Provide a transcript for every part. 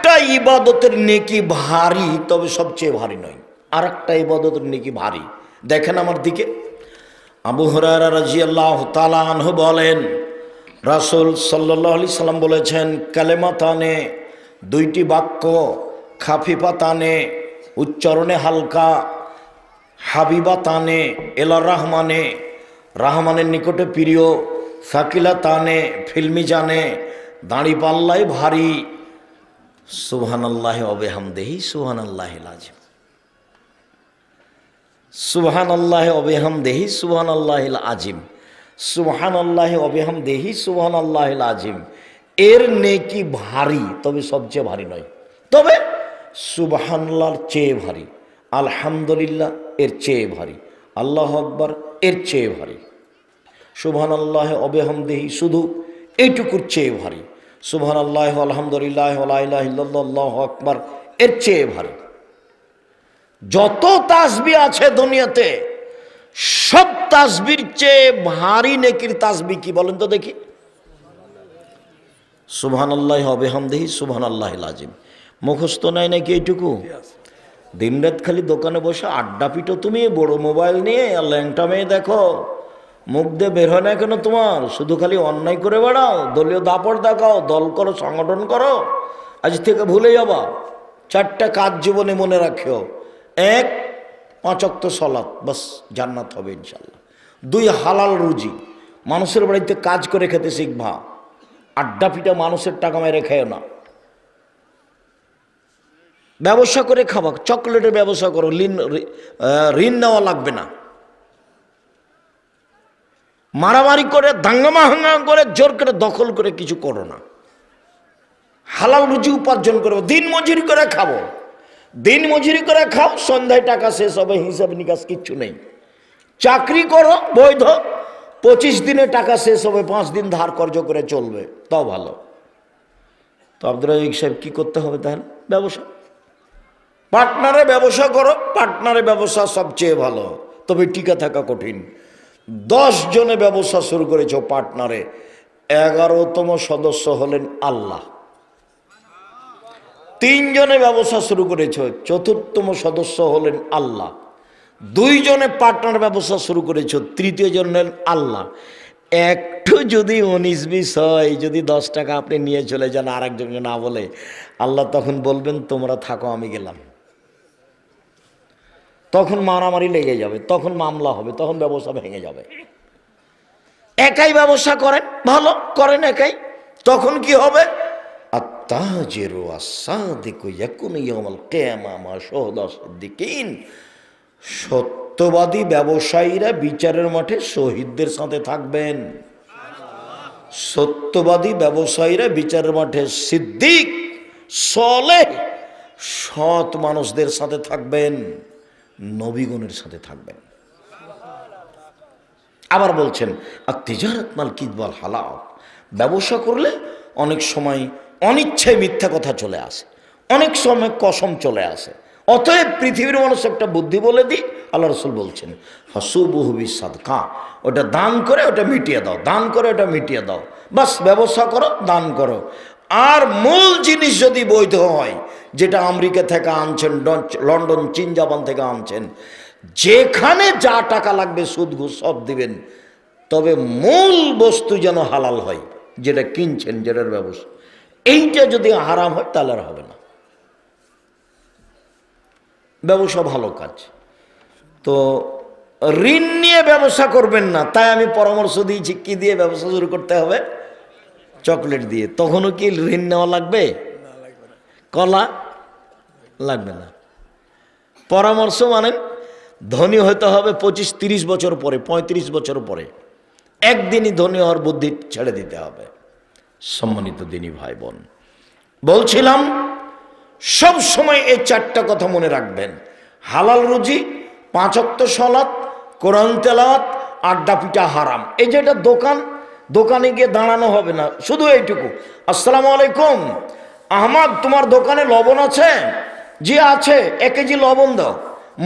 একটা ইবাদতের নেকি ভারী, তবে সবচেয়ে ভারী নয়। আর একটা ইবাদতের নেকি ভারী। দেখেন আমার দিকে। আবু হুরায়রা রাদিয়াল্লাহু তাআলা আনহু বলেন, রাসূল সাল্লাল্লাহু আলাইহি সাল্লাম বলেছেন, কালেমাতানে, দুইটি বাক্য, খাফিফাতানে, উচ্চারণে হালকা, হাবিবাতানে এলা রহমানে, রহমানের নিকটে প্রিয়, সাকিলাতানে ফিল্মি জানে, দাঁড়ি পাল্লাই ভারী, সুবহানাল্লাহি ওয়া বিহামদিহি সুবহানাল্লাহিল আযীম। সুবহানাল্লাহি ওয়া বিহামদিহি সুবহানাল্লাহিল আযীম, সুবহানাল্লাহি ওয়া বিহামদিহি সুবহানাল্লাহিল আযীম। এর নেকি ভারী, তবে সবচেয়ে ভারী নয়। তবে সুবহানাল্লাহর চেয়ে ভারী, আলহামদুলিল্লাহ এর চেয়ে ভারী, আল্লাহু আকবার এর চেয়ে ভারী। সুবহানাল্লাহি ওয়া বিহামদিহি শুধু এইটুকুর চেয়ে ভারী, সুবহানাল্লাহি ওয়া আলহামদুলিল্লাহি ওয়া লা ইলাহা ইল্লাল্লাহ আল্লাহু আকবার এর চেয়ে ভারী। যত তাসবিহ আছে দুনিয়াতে, সব তাসবির চেয়ে ভারী নেকির তাসবিহ কি বলেন তো দেখি? সুবহানাল্লাহি ওয়া বিহামদিহি সুবহানাল্লাহিল আযীম। মুখস্থ নাই নাকি এইটুকু? দিনরাত খালি দোকানে বসে আড্ডা পিটো, তুমি বড় মোবাইল নিয়ে আর ল্যাংটা মেয়ে দেখো, মুখ দিয়ে বের হয় না কেন তোমার? শুধু খালি অন্যায় করে বেড়াও, দলীয় দাপট দেখাও, দল করো, সংগঠন করো। আজ থেকে ভুলে যাবা। চারটা কাজ জীবনে মনে রাখিও। 1, 5 ওয়াক্ত সালাত, বাস জান্নাত হবে ইনশাল্লাহ। 2, হালাল রুজি, মানুষের বাড়িতে কাজ করে খেতে শিখবা। আড্ডা পিটা মানুষের টাকা মেরে খেও না। ব্যবসা করে খাবা, চকলেটের ব্যবসা করো, ঋণ নেওয়া লাগবে না। মারামারি করে, দাঙ্গামা হাঙ্গামা করে, জোর করে দখল করে কিছু করো না। হালাল রুজি উপার্জন করবো, দিন মজুরি করে খাবো। দিন মজুরি করে খাও, সন্ধ্যায় টাকা শেষ হবে, হিসাব নিকাশ কিচ্ছু নেই। চাকরি করো বৈধ, 25 দিনে টাকা শেষ হবে, 5 দিন ধার কর্জ করে চলবে, তাও ভালো। তো আব্দুর রাজ্জাক সাহেব কি করতে হবে তাহলে? ব্যবসা, পার্টনারে ব্যবসা করো। পার্টনারে ব্যবসা সবচেয়ে ভালো, তবে টিকে থাকা কঠিন। 10 জনে ব্যবসা শুরু করেছ পার্টনারে, 11তম সদস্য হলেন আল্লাহ। 3 জনে ব্যবসা শুরু করেছ, 4র্থতম সদস্য হলেন আল্লাহ। 2 জনে পার্টনার ব্যবসা শুরু করেছ, 3য় জন হলেন আল্লাহ। একটু যদি 19-20 হয়, যদি 10 টাকা আপনি নিয়ে চলে যান, আর একজনকে না বলে, আল্লাহ তখন বলবেন তোমরা থাকো, আমি গেলাম। তখন মারামারি লেগে যাবে, তখন মামলা হবে, তখন ব্যবসা ভেঙে যাবে। একাই ব্যবসা করেন, ভালো করেন একাই, তখন কি হবে? আত্তাজিরু আস-সাদিকু ইয়াকুনু ইয়াউমাল কিয়ামা মা শুহাদাস সিদ্দিকিন। সত্যবাদী ব্যবসায়ীরা বিচারের মাঠে শহীদদের সাথে থাকবেন। সত্যবাদী ব্যবসায়ীরা বিচারের মাঠে সিদ্দিক, সালেহ, সৎ মানুষদের সাথে থাকবেন, নবীগণের সাথে থাকবেন। আবার বলছেন আত-তিজারাত মাল কিযব ওয়াল হালাল। ব্যবসা করলে অনেক সময় অনিচ্ছায় মিথ্যা কথা চলে আসে, অনেক সময় কসম চলে আসে। অতএব পৃথিবীর মানুষ একটা বুদ্ধি বলে দিই, আল্লাহ রাসূল বলছেন হাসুবুহু বিসাদকা, ওটা দান করে ওটা মিটিয়ে দাও, দান করে ওটা মিটিয়ে দাও। বাস ব্যবসা করো, দান করো। আর মূল জিনিস যদি বৈধ হয়, যেটা আমেরিকা থেকে আনছেন, লন্ডন, চীন, জাপান থেকে আনছেন, যেখানে যা টাকা লাগবে সুদ ঘুষ সব দিবেন, তবে মূল বস্তু যেন হালাল হয়, যেটা কিনছেন, যেটার ব্যবসা। এইটা যদি হারাম হয় তাহলে আর হবে না। ব্যবসা ভালো কাজ। তো ঋণ নিয়ে ব্যবসা করবেন না, তাই আমি পরামর্শ দিয়েছি কি দিয়ে ব্যবসা শুরু করতে হবে? চকলেট দিয়ে। তখনও কি ঋণ নেওয়া লাগবে? কলা লাগবে না। পরামর্শ মানে ধনী হতে হবে 25-30 বছর পরে, 35 বছর পরে। একদিনই ধনী হওয়ার বুদ্ধি ছেড়ে দিতে হবে। সম্মানিত দিনী ভাই বোন, বলছিলাম সব সময় এই 4টা কথা মনে রাখবেন। হালাল রুজি, 5 ওয়াক্ত সালাত, কোরআন তেলাওয়াত, আড্ডা পিটা হারাম। এই যে এটা দোকান, দোকানে গিয়ে দাঁড়ানো হবে না, শুধু এইটুকু, আসসালামু আলাইকুম আহমদ, তোমার দোকানে লবণ আছে? জি আছে। 1 কেজি লবণ দাও।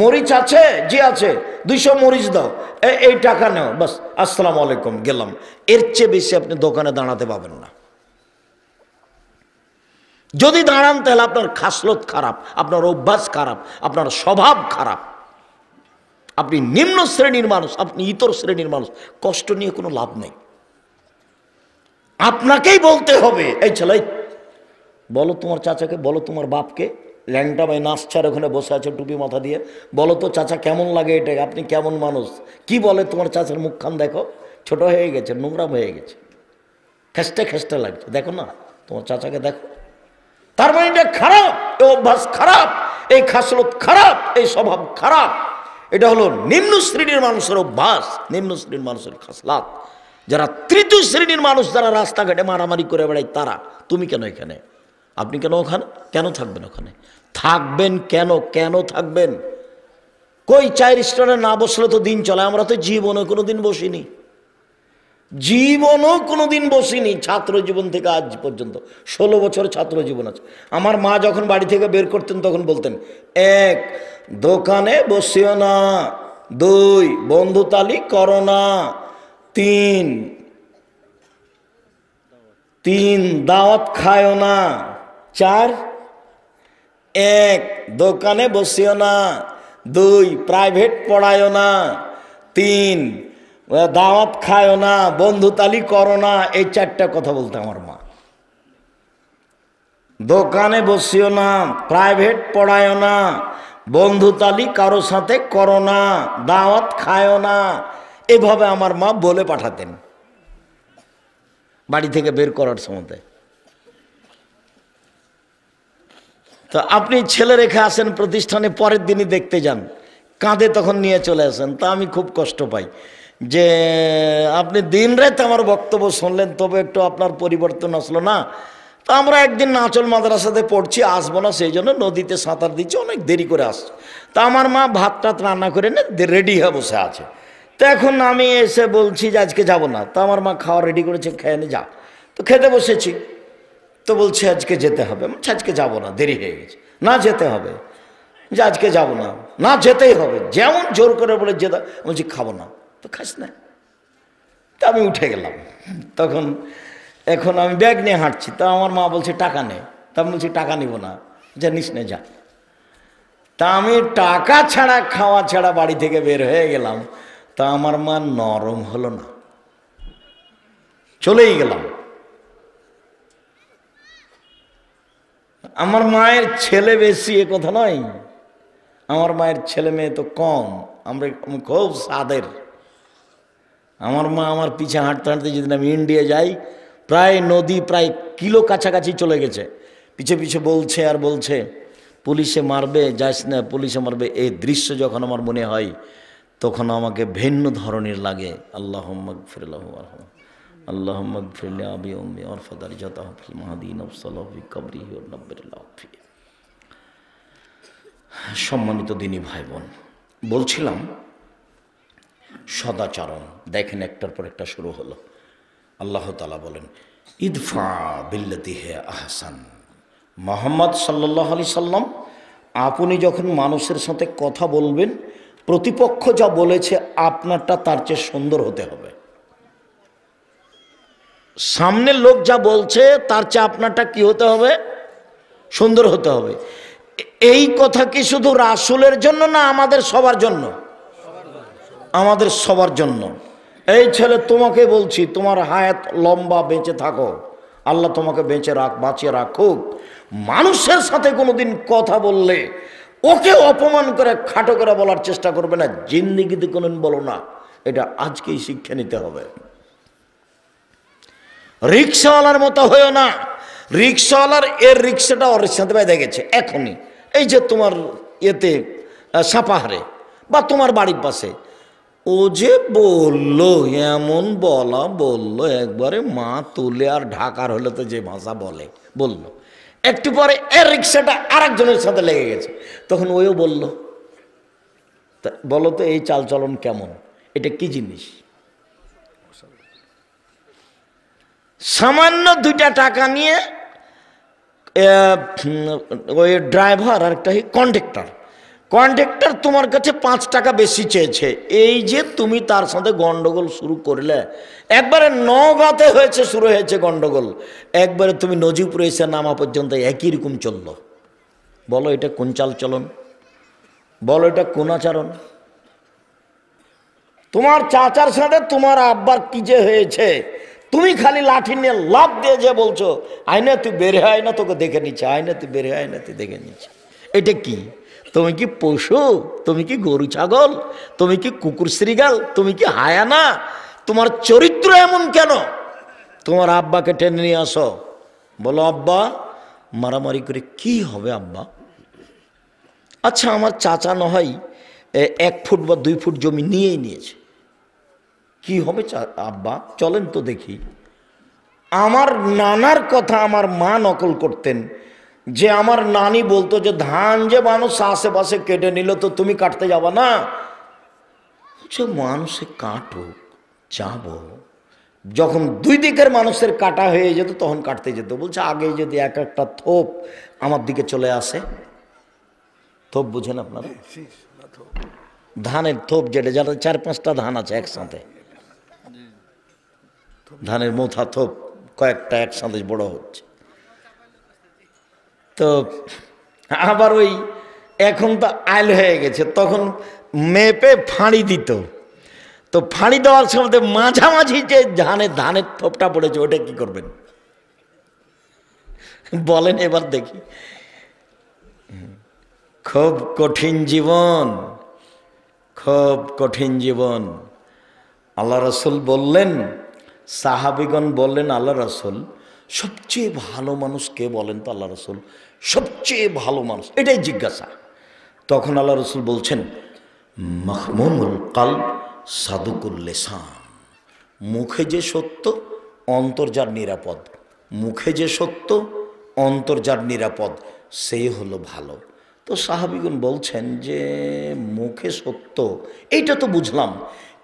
মরিচ আছে? জি আছে। 200 মরিচ দাও। এই টাকা নাও, বাস আসসালামু আলাইকুম, গেলাম। এর চেয়ে বেশি আপনি দোকানে দাঁড়াতে পাবেন না। যদি দাঁড়ান তাহলে আপনার খাসলত খারাপ, আপনার অভ্যাস খারাপ, আপনার স্বভাব খারাপ, আপনি নিম্ন শ্রেণীর মানুষ, আপনি ইতর শ্রেণীর মানুষ। কষ্ট নিয়ে কোনো লাভ নেই। আপনাকেই বলতে হবে, এই ছেলে বলো তোমার চাচাকে, বলো তোমার বাপকে, ল্যাংটা ভাই নাচছার ওখানে বসে আছে টুপি মাথা দিয়ে, বলো তো চাচা কেমন লাগে এটা, আপনি কেমন মানুষ, কি বলে তোমার চাচার মুখখান দেখো, ছোট হয়ে গেছে, নোংরা হয়ে গেছে, খেস্টে খেস্টে লাগছে, দেখো না তোমার চাচাকে দেখো। তার মানে এটা খারাপ, এই অভ্যাস খারাপ, এই খাসলত খারাপ, এই স্বভাব খারাপ। এটা হলো নিম্ন শ্রেণীর মানুষের অভ্যাস, নিম্ন শ্রেণীর মানুষের খাসলাত। যারা তৃতীয় শ্রেণীর মানুষ, যারা রাস্তাঘাটে মারামারি করে বেড়ায় তারা। তুমি কেন এখানে, আপনি কেন ওখানে, কেন থাকবেন ওখানে, থাকবেন কেন, কেন থাকবেন? কই চায়ের স্টোরে না বসলে তো দিন চলে। আমরা তো জীবনে কোনো দিন বসিনি, জীবনও কোনো দিন বসিনি, ছাত্র জীবন থেকে আজ পর্যন্ত 16 বছর ছাত্র জীবন আছে। আমার মা যখন বাড়ি থেকে বের করতেন তখন বলতেন, 1 দোকানে বসিও না, 2 বন্ধুতালি করো না, 3 দাওয়াত খায়ও না, 4 1 দোকানে বসিও না, 2 প্রাইভেট পড়ায়ও না, 3 দাওয়াত খায়ও না, বন্ধুতালি করো না। এই 4টা কথা বলতে আমার মা। দোকানে বসিও না, প্রাইভেট পড়ায়ও না, বন্ধুতালি কারো সাথে করো না, দাওয়াত খায়ও না। এভাবে আমার মা বলে পাঠাতেন বাড়ি থেকে বের করার সময়। তো আপনি ছেলে রেখে আসেন প্রতিষ্ঠানে, পরের দিনই দেখতে যান, কাঁধে তখন নিয়ে চলে আসেন। তা আমি খুব কষ্ট পাই যে আপনি দিন রাত আমার বক্তব্য শুনলেন, তবে একটু আপনার পরিবর্তন আসলো না। তো আমরা একদিন নাচল মাদ্রাসাতে পড়ছি, আসবো না, সেই জন্য নদীতে সাঁতার দিচ্ছি, অনেক দেরি করে আসছে। তা আমার মা ভাত টাত রান্না করে না রেডি হয়ে বসে আছে। তো এখন আমি এসে বলছি যে আজকে যাব না। তো আমার মা খাওয়া রেডি করেছে, খেয়ে নে যা। তো খেতে বসেছি, তো বলছে আজকে যেতে হবে। আজকে যাব না, দেরি হয়ে গেছে। না যেতে হবে, যে আজকে যাব না, না যেতেই হবে, যেমন জোর করে বলে যেতে। বলছি খাবো না। তো খাস না। তা আমি উঠে গেলাম। তখন এখন আমি ব্যাগ নিয়ে হাঁটছি, তা আমার মা বলছে টাকা নে। তা আমি বলছি টাকা নিব না। যা নিস নে যা। তা আমি টাকা ছাড়া খাওয়া ছাড়া বাড়ি থেকে বের হয়ে গেলাম। তা আমার মা নরম হলো না, চলেই গেলাম। আমার মায়ের ছেলে বেশি এ কথা নয়, আমার মায়ের ছেলে মেয়ে তো কম, আমরা খুব সাদের। আমার মা আমার পিছে হাঁটতে হাঁটতে, যেদিন আমি ইন্ডিয়া যাই, প্রায় নদী প্রায় কিলো কাছাকাছি চলে গেছে, পিছে পিছে বলছে আর বলছে পুলিশে মারবে, যাস না পুলিশে মারবে। এই দৃশ্য যখন আমার মনে হয় তখন আমাকে ভিন্ন ধরনের লাগে। আল্লাহুম্মা গফিরলাহু ওয়ারহামহু, আল্লাহুম্মা গফিরলি আবি উম্মি ওয়ারফাদার জাতাহু ফিল মাহদিন ওয়াসসালাহু ফি কবরিহি ওয়া নাব্বিরুল্লাহু ফি। সম্মানিত দিনী ভাই বোন, বলছিলাম সদাচরণ। দেখেন একটার পর একটা শুরু হলো। আল্লাহ তাআলা বলেন, ইদফা বিল্লাতি হে আহসান। মুহাম্মদ সাল্লাল্লাহু আলাইহি সাল্লাম, আপনি যখন মানুষের সাথে কথা বলবেন, প্রতিপক্ষ যা বলেছে আপনারটা তার চেয়ে সুন্দর হতে হবে। সামনের লোক যা বলছে তার চেয়ে আপনারটা কি হতে হবে? সুন্দর হতে হবে। এই কথা কি শুধু রাসূলের জন্য না আমাদের সবার জন্য? আমাদের সবার জন্য। এই ছেলে, তোমাকে বলছি, তোমার হায়াত লম্বা, বেঁচে থাকো, আল্লাহ তোমাকে বেঁচে বাঁচিয়ে রাখুক। মানুষের সাথে কোনোদিন কথা বললে ওকে অপমান করে খাটো করে বলার চেষ্টা করবে না, জিন্দেগিতে কোনোদিন বলো না। এটা আজকেই শিক্ষা নিতে হবে। রিক্সাওয়ালার মতো হয়েও না। রিক্সাওয়ালার এর রিক্সাটা ওর সাথে বেঁধে গেছে এখনই, এই যে তোমার এতে সাপাহারে বা তোমার বাড়ির পাশে। ও যে বললো, এমন বলা বললো, একবারে মা তুলে আর ঢাকার হলে তো যে ভাষা বললো, একটু পরে এর রিক্সাটা আরেকজনের সাথে লেগে গেছে, তখন ওও বলল। বলো তো এই চালচলন কেমন? এটা কি জিনিস? সামান্য 2টা টাকা নিয়ে ওই ড্রাইভার আর একটা কন্ডাক্টর কন্ট্রাক্টর তোমার কাছে 5 টাকা বেশি চেয়েছে, এই যে তুমি তার সাথে গন্ডগোল শুরু করলে, একবারে নওগাঁতে হয়েছে, শুরু হয়েছে গন্ডগোল, একবারে তুমি নজিবপুরে এসে নামা পর্যন্ত একই রকম চললো। বলো এটা কোন চাল চলন? বলো এটা কোন আচরণ? তোমার চাচার সাথে তোমার আব্বার কি যে হয়েছে, তুমি খালি লাঠি নিয়ে লাফ দিয়ে যে বলছো আয়না তুই বের হয় না, তোকে দেখে নিচ্ছে, আয়না তুই বের হয় না, তুই দেখে নিচ্ছে। এটা কি? তুমি কি পশু? তুমি কি গরু ছাগল? তুমি কি কুকুর শ্রীগাল? তুমি কি হায়ানা? তোমার চরিত্র এমন কেন? তোমার আব্বাকে টেনে নিয়ে আসো, বলো আব্বা মারামারি করে কি হবে আব্বা? আচ্ছা আমার চাচা না হয় 1 ফুট বা 2 ফুট জমি নিয়েই নিয়েছে, কি হবে আব্বা? চলেন তো দেখি। আমার নানার কথা আমার মা নকল করতেন, যে আমার নানি বলতো যে ধান যে মানুষ আশেপাশে কেটে নিল তো তুমি কাটতে যাবা না? যে মানুষে কাটো যাবো, যখন 2 দিকের মানুষের কাটা হয়ে যেত তখন কাটতে যেত। বলছে আগে যদি একটা থোপ আমার দিকে চলে আসে, থোপ বুঝেন আপনারা? ধানের থোপ যেটা, যারা 4-5টা ধান আছে একসাথে, ধানের মোথা থোপ কয়েকটা একসাথে বড় হচ্ছে। তো আবার ওই এখন তো আইল হয়ে গেছে, তখন মেপে ফাঁড়ি দিত, তো ফাঁড়ি দেওয়ার সময় মাঝামাঝি যে ধানের থোপটা পড়েছে ওটা কি করবেন বলেন এবার দেখি? খুব কঠিন জীবন, খুব কঠিন জীবন। আল্লাহ রসুল বললেন, সাহাবিগণ বললেন আল্লাহ রসুল সবচেয়ে ভালো মানুষ কে বলেন তো? আল্লাহ রসুল সবচেয়ে ভালো মানুষ এটাই জিজ্ঞাসা। তখন আল্লাহ রসুল বলছেন মাহমুমুল কালব সাদুকুল লিসান, মুখে যে সত্য অন্তর যার নিরাপদ, মুখে যে সত্য অন্তর যার নিরাপদ সেই হলো ভালো। তো সাহাবিগণ বলছেন যে মুখে সত্য এইটা তো বুঝলাম,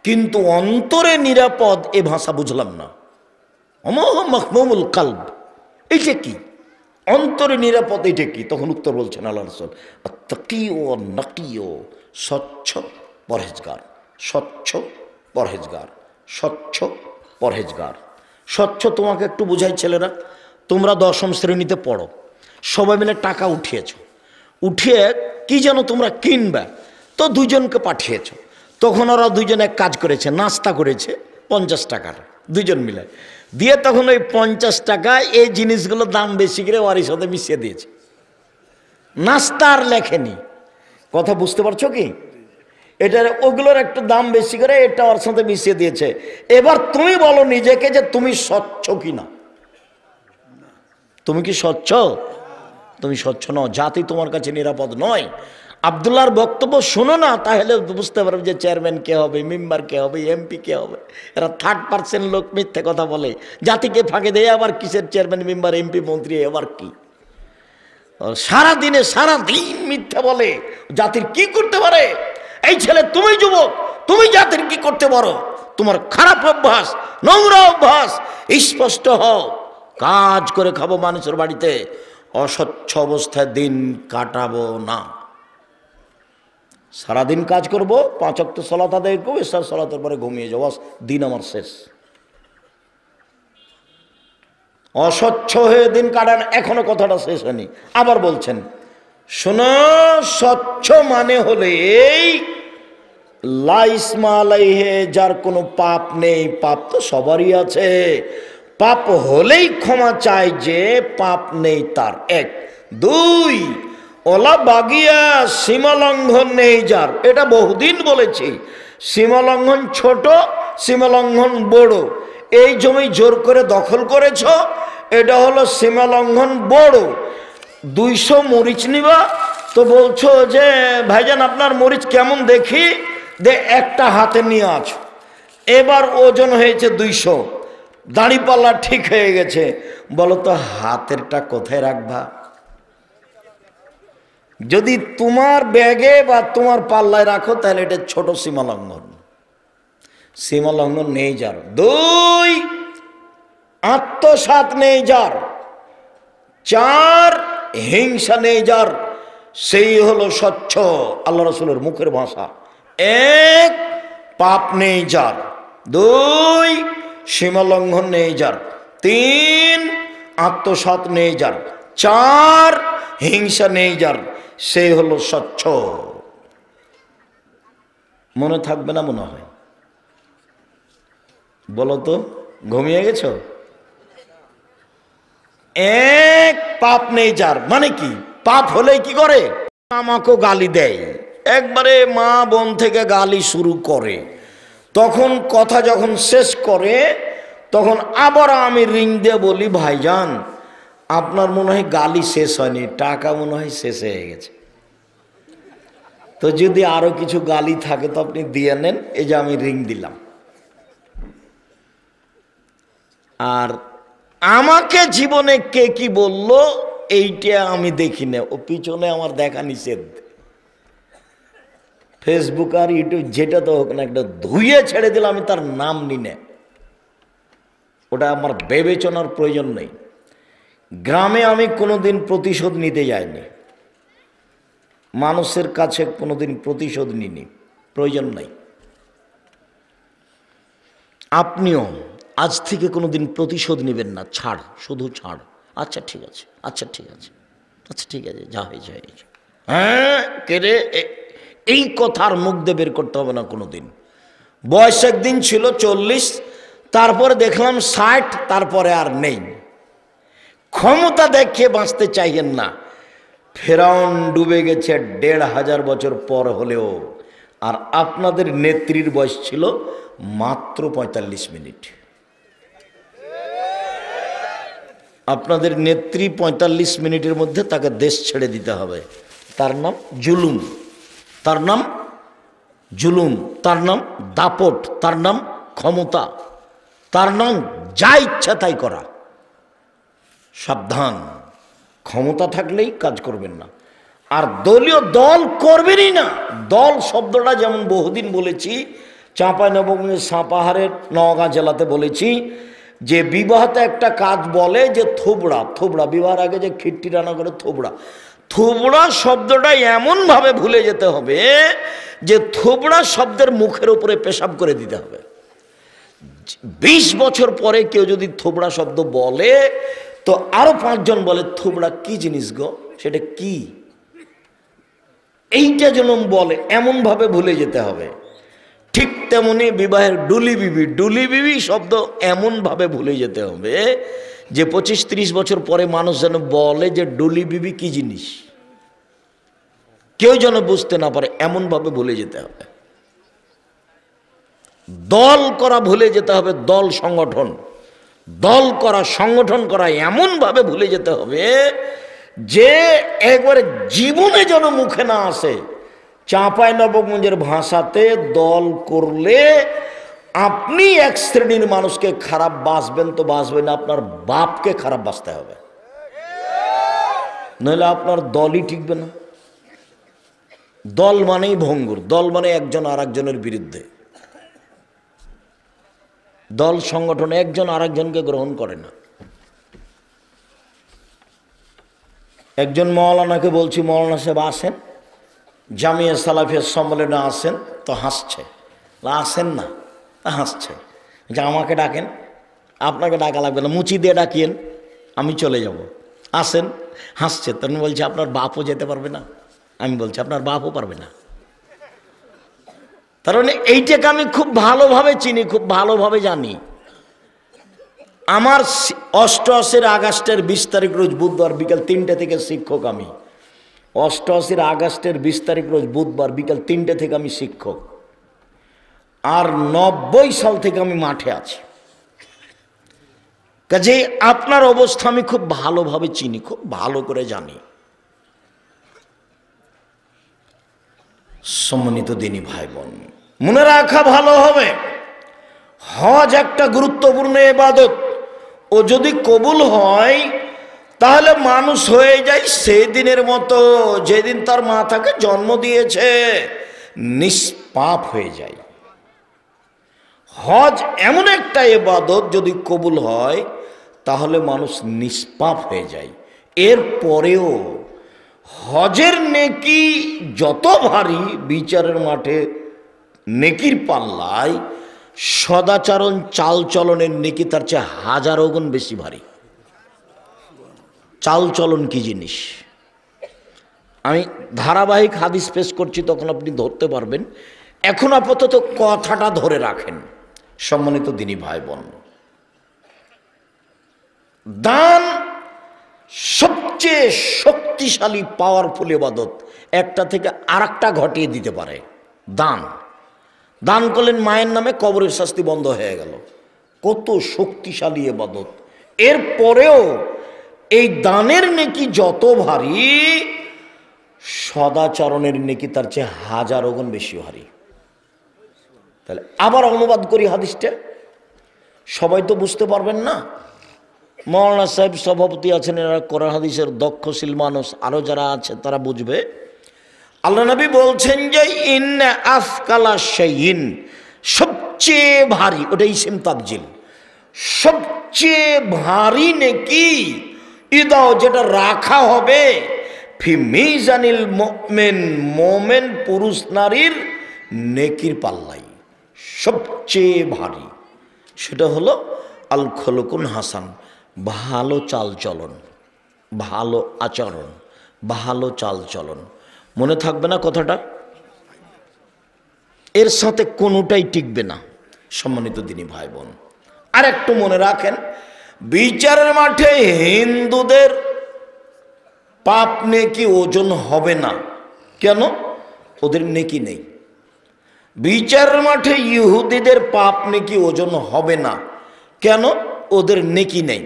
কিন্তু অন্তরে নিরাপদ এ ভাষা বুঝলাম না। মাহমুমুল কালব এইটা কি? অন্তরে নিরাপদ এটা কি? তখন উত্তর বলছেন আল্লাহ রাসূল আত্তাকিও নাকিও, স্বচ্ছ পরহেজগার, স্বচ্ছ পরহেজগার, স্বচ্ছ পরহেজগার। স্বচ্ছ তোমাকে একটু বুঝাই ছেলেরা, তোমরা 10ম শ্রেণীতে পড়ো, সবাই মিলে টাকা উঠিয়েছো, উঠিয়ে কি যেন তোমরা কিনবে, তো 2 জনকে পাঠিয়েছ। তখন ওরা 2 জন এক কাজ করেছে, নাস্তা করেছে 50 টাকার, 2 জন মিলে দিয়ে তখন ওই 50 টাকা এই জিনিসগুলোর দাম বেশি করে ওর সাথে মিশিয়ে দিয়েছে, নাস্তা আর লেখেনি। কথা বুঝতে পারছো কি? এটার ওগুলোর একটু দাম বেশি করে এটা ওর সাথে মিশিয়ে দিয়েছে। এবার তুমি বলো নিজেকে যে তুমি স্বচ্ছ কিনা? তুমি কি স্বচ্ছ? তুমি স্বচ্ছ নও, জাতি তোমার কাছে নিরাপদ নয়। আব্দুল্লাহর বক্তব্য শোনো না, তাহলে বুঝতে পারবে যে চেয়ারম্যান কে হবে, মেম্বার কে হবে, এমপি কে হবে। এরা 3rd পার্সন লোক, মিথ্যে কথা বলে, জাতিকে ফাঁকে দেয়। আবার কিসের চেয়ারম্যান, মেম্বার, এমপি, মন্ত্রী, আবার কি সারাদিন মিথ্যা বলে। জাতির কি করতে পারে? এই ছেলে তুমি যুবক, তুমি জাতির কি করতে পারো? তোমার খারাপ অভ্যাস, নোংরা অভ্যাস, স্পষ্ট হও। কাজ করে খাবো মানুষের বাড়িতে, অস্বচ্ছ অবস্থায় দিন কাটাবো না। সারাদিন কাজ করব, 5 ওয়াক্ত সালাত আদায় করবো, এশার সালাতের পরে ঘুমিয়ে যাবো, দিন আমার শেষ। অস্বচ্ছ হয়ে দিন কাটান, এখনো কথাটা শেষ হয়নি। আবার বলছেন শোনো, স্বচ্ছ মানে হলে এই লাইসমা আলাইহে, যার কোনো পাপ নেই। পাপ তো সবারই আছে, পাপ হলেই ক্ষমা চায় যে পাপ নেই তার, 1। 2 ওলা বাগিয়া, সীমালঙ্ঘন নেই যার। এটা বহুদিন বলেছি, সীমালঙ্ঘন ছোট, সীমালঙ্ঘন বড়। এই জমি জোর করে দখল করেছ, এটা হলো সীমালঙ্ঘন বড়। 200 মরিচ নিবা, তো বলছো যে ভাইজান আপনার মরিচ কেমন দেখি, দে একটা হাতে নিয়ে আছো। এবার ওজন হয়েছে 200, দাঁড়িপাল্লা ঠিক হয়ে গেছে, বলো তো হাতেরটা কোথায় রাখবা? যদি তোমার ব্যাগে বা তোমার পাল্লায় রাখো তাহলে এটা ছোট সীমালঙ্ঘন। সীমালঙ্ঘন নেই যার। 2 আত্মসাৎ নেই যার। 4 হিংসা নেই যার। সেই হলো স্বচ্ছ, আল্লাহ রাসূলের মুখের ভাষা। এক, পাপ নেই যার। দুই, সীমালঙ্ঘন নেই যার। তিন, আত্মসাৎ নেই যার। চার, হিংসা নেই যার, সেই হলো স্বচ্ছ। মনে থাকবে না মনে হয়? বলো তো, ঘুমিয়ে গেছো? এক, পাপ নেই যার মানে কি? পাপ হলে কি করে? আমাকে গালি দেয়, একবারে মা বোন থেকে গালি শুরু করে। তখন কথা যখন শেষ করে তখন আবার আমি রিং দিয়ে বলি, ভাইজান আপনার মনে হয় গালি শেষ হয়নি, টাকা মনে হয় শেষ হয়ে গেছে, তো যদি আরো কিছু গালি থাকে তো আপনি দিয়ে নেন, এই যে আমি রিং দিলাম। আর আমাকে জীবনে কে কি বলল এইটা আমি দেখি না, ও পিছনে আমার দেখা নিষেধ। ফেসবুক আর ইউটিউব যেটা তো হোক না, একটা ধুয়ে ছেড়ে দিলে আমি তার নাম নি না, ওটা আমার বিবেচনার প্রয়োজন নেই। গ্রামে আমি কোনোদিন প্রতিশোধ নিতে যাইনি, মানুষের কাছে কোনোদিন প্রতিশোধ নিনি, প্রয়োজন নাই। আপনিও আজ থেকে কোনোদিন প্রতিশোধ নেবেন না, ছাড়, শুধু ছাড়। আচ্ছা ঠিক আছে, আচ্ছা ঠিক আছে, আচ্ছা ঠিক আছে, যা হয়েছে হয়েছে। হ্যাঁ কে রে, এই কথার মুখ দিয়ে বের করতে হবে না কোনোদিন। বয়স একদিন ছিল 40, তারপরে দেখলাম 60, তারপরে আর নেই। ক্ষমতা দেখিয়ে বাঁচতে চাইেন না। ফেরাউন ডুবে গেছে 1500 বছর পর হলেও, আর আপনাদের নেত্রীর বয়স ছিল মাত্র 45 মিনিট। আপনাদের নেত্রী 45 মিনিটের মধ্যে তাকে দেশ ছেড়ে দিতে হবে। তার নাম জুলুম, তার নাম জুলুম, তার নাম দাপট, তার নাম ক্ষমতা, তার নাম যা ইচ্ছা তাই করা। সাবধান, ক্ষমতা থাকলেই কাজ করবেন না, আর দলীয় দল করবেনই না। দল শব্দটা যেমন বহুদিন বলেছি, চাঁপাইনবাবগঞ্জের সাপাহারের নওগাঁ জেলাতে বলেছি যে বিবাহতে একটা কাজ বলে যে থোবড়া, থোবড়া বিবাহের আগে যে খিট্টি রান্না করে থোবড়া, থোবড়া শব্দটা এমনভাবে ভুলে যেতে হবে যে থোবড়া শব্দের মুখের উপরে পেশাব করে দিতে হবে। 20 বছর পরে কেউ যদি থোবড়া শব্দ বলে তো আরো 5 জন বলে থোবড়া কি জিনিস গো, সেটা কি, এইটা যেন বলে, এমনভাবে ভুলে যেতে হবে। ঠিক তেমনি বিবাহের ডুলি বিবি, ডুলি বিবি শব্দ এমনভাবে ভুলে যেতে হবে যে 25-30 বছর পরে মানুষ যেন বলে যে ডুলি বিবি কি জিনিস, কেউ যেন বুঝতে না পারে, এমনভাবে ভুলে যেতে হবে। দল করা ভুলে যেতে হবে, দল সংগঠন, দল করা সংগঠন করা এমনভাবে ভুলে যেতে হবে যে একবারে জীবনে যেন মুখে না আসে। চাঁপাইনবাবগঞ্জের ভাষাতে দল করলে আপনি এক শ্রেণীর মানুষকে খারাপ বাসবেন তো বাসবেন, আপনার বাপকে খারাপ বাসতে হবে, নইলে আপনার দলই টিকবে না। দল মানেই ভঙ্গুর, দল মানে একজন আর একজনের বিরুদ্ধে। দল সংগঠন একজন আর একজনকে গ্রহণ করে না। একজন মৌলানাকে বলছি, মৌলানা সাহেব আসেন জামিয়া সালাফিয়া সম্মেলনে আসেন, তো হাসছে, আসেন না, হাসছে, যে আমাকে ডাকেন, আপনাকে ডাকা লাগবে না, মুচি দিয়ে ডাকিয়েন, আমি চলে যাব, আসেন, হাসছে। তখন বলছে আপনার বাপও যেতে পারবে না, আমি বলছি আপনার বাপও পারবে না। তার মানে এইটাকে আমি খুব ভালোভাবে চিনি, খুব ভালোভাবে জানি। আমার 88 আগস্টের 20 তারিখ রোজ বুধবার বিকাল 3টে থেকে শিক্ষক আমি। 88 আগস্টের 20 তারিখ রোজ বুধবার বিকাল 3টে থেকে আমি শিক্ষক, আর 90 সাল থেকে আমি মাঠে আছি। কাজেই আপনার অবস্থা আমি খুব ভালোভাবে চিনি, খুব ভালো করে জানি। সম্মানিত দিনী ভাই বোন, মনে রাখা ভালো হবে, হজ একটা গুরুত্বপূর্ণ ইবাদত। ও যদি কবুল হয় তাহলে মানুষ হয়ে যায় সেই দিনের মতো যেদিন তার মা তাকে জন্ম দিয়েছে, নিষ্পাপ হয়ে যায়। হজ এমন একটা ইবাদত যদি কবুল হয় তাহলে মানুষ নিষ্পাপ হয়ে যায়। এর পরেও হজের নেকি যত ভারী, বিচারের মাঠে নেকির পাল্লায় সদাচরণ চালচলনের নেকি তার চেয়ে হাজারো গুণ বেশি ভারী। চালচলন কি জিনিস আমি ধারাবাহিক হাদিস পেশ করছি, তখন আপনি ধরতে পারবেন। এখন আপাতত কথাটা ধরে রাখেন। সম্মানিত দিনী ভাই বোন, দান সবচেয়ে শক্তিশালী পাওয়ারফুল ইবাদত, একটা থেকে আরেকটা ঘটিয়ে দিতে পারে। দান দান করলেন মায়ের নামে, কবরের শাস্তি বন্ধ হয়ে গেল। কত শক্তিশালী ইবাদত। এরপরেও এই দানের নেকি যত ভারী, সদাচরণের নেকি তার চেয়ে হাজারো গুণ বেশি ভারী। তাহলে আবার অনুবাদ করি হাদিসটা, সবাই তো বুঝতে পারবেন না। মৌলানা সাহেব সভাপতি আছেন, এরা কোরআন হাদিসের দক্ষশীল মানুষ, আরো যারা আছে তারা বুঝবে। আল্লাহ নবী বলছেন যে ইন্না আফকালা শাইইন, সবচেয়ে ভারী, ওটা ইসম তাবজিল, সবচেয়ে ভারী নেকি ইদাও, যেটা রাখা হবে ফি মিজানিল মুমিন, মোমেন পুরুষ নারীর নেকির পাল্লাই সবচেয়ে ভারী, সেটা হলো আল খলকুন হাসান, ভালো চালচলন, ভালো আচরণ, ভালো চালচলন। মনে থাকবে না কথাটা? এর সাথে কোনোটাই টিকবে না। সম্মানিত দিনী ভাই বোন, আর একটু মনে রাখেন, বিচারের মাঠে হিন্দুদের পাপ নেকি ওজন হবে না। কেন? ওদের নেকি নেই। বিচারের মাঠে ইহুদিদের পাপ নেকি ওজন হবে না। কেন? ওদের নেকি নেই।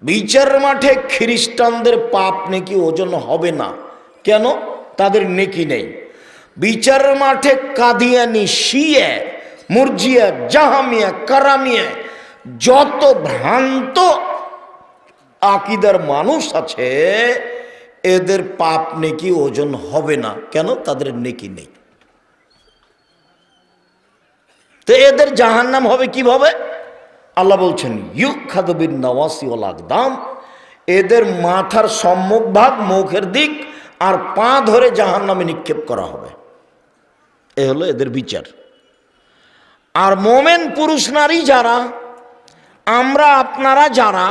বিচারের মাঠে খ্রিস্টানদের পাপ নেকি ওজন হবে না। কেন? তাদের নেকি নেই। বিচারের মাঠে কাদিয়ানি, শিয়া, মুরজিয়া, জাহামিয়া, কারামিয়া, যত ভ্রান্ত আকীদার মানুষ আছে, এদের পাপ নেকি ওজন হবে না। কেন? তাদের নেকি নেই। তো এদের জাহান্নাম হবে কিভাবে? আল্লাহ বলছেন ইউখাযু বিন নাওয়াসি ওয়াল আকদাম, এদের মাথার সম্মুখ ভাগ, মুখের দিক আর পা ধরে জাহান্নামে নিক্ষেপ করা হবে। এ হলো এদের বিচার। আর মোমেন পুরুষ নারী যারা, আমরা আপনারা যারা,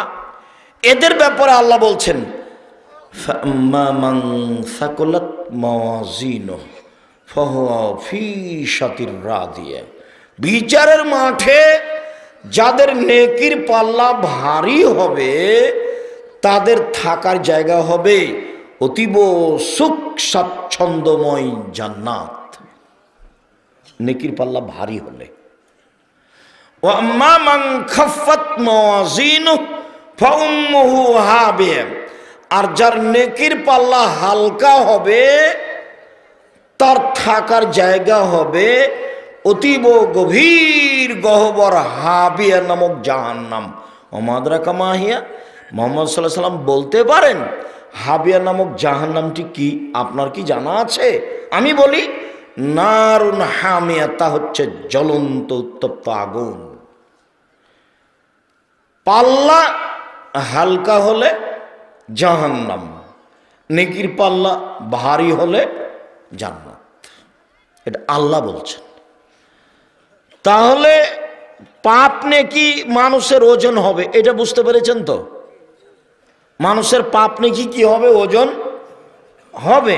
এদের ব্যাপারে আল্লাহ বলছেন ফাম্মা মান সাকুলাত মাওয়াজিনুহু ফাহুয়া ফি শাতির রাদিয়া, বিচারের মাঠে যাদের নেকির পাল্লা ভারী হবে, তাদের থাকার জায়গা হবে অতীব সুখ স্বাচ্ছন্দ্যময় জান্নাত। নেকির পাল্লা ভারী হলে। ওয়া আম্মা মান খাফফাত মাওয়াজিনুহু ফাউম্মুহু হাবিয়া, আর যার নেকির পাল্লা হালকা হবে, তার থাকার জায়গা হবে অতীব গভীর গহ্বর হাবিয়া নামক জাহান্নাম। ওমাদরাকা মাহিয়া, মুহাম্মদ সাল্লাল্লাহু আলাইহি ওয়াসাল্লাম বলতে পারেন হাবিয়া নামক জাহান্নামটি কি? আপনার কি জানা আছে? আমি বলি নারুন হামিয়া, তা হচ্ছে জ্বলন্ত উত্তপ্ত আগুন। পাল্লা হালকা হলে জাহান্নাম, নেকির পাল্লা ভারী হলে জান্নাত। এটা আল্লাহ বলছেন। তাহলে পাপ নেকি মানুষের ওজন হবে, এটা বুঝতে পেরেছেন তো? মানুষের পাপ নেকি কি হবে? ওজন হবে।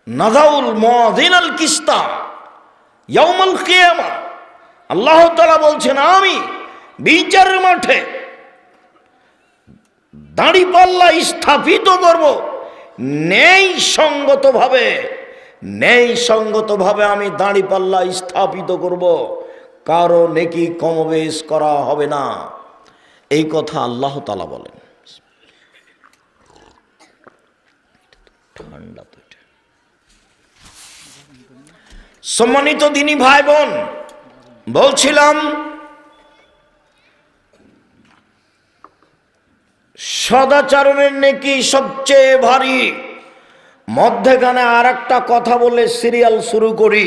নাযাউল মুযিনাল কিসতা ইয়াউমাল কিয়ামা, আল্লাহ তাআলা বলছেন আমি বিচারের মাঠে দাড়ি পাল্লা স্থাপিত করব ন্যায় সঙ্গতভাবে আমি দাড়ি পাল্লা স্থাপিত করব, কারো নেকি কমবেশ করা হবে না। এই কথা আল্লাহ তাআলা বলেন। ঠান্ডা তো এটা। সম্মানিত দিনী ভাই বোন, বলছিলাম সদাচরণের নেকি সবচেয়ে ভারী। মধ্যখানে আর একটা কথা বলে সিরিয়াল শুরু করি।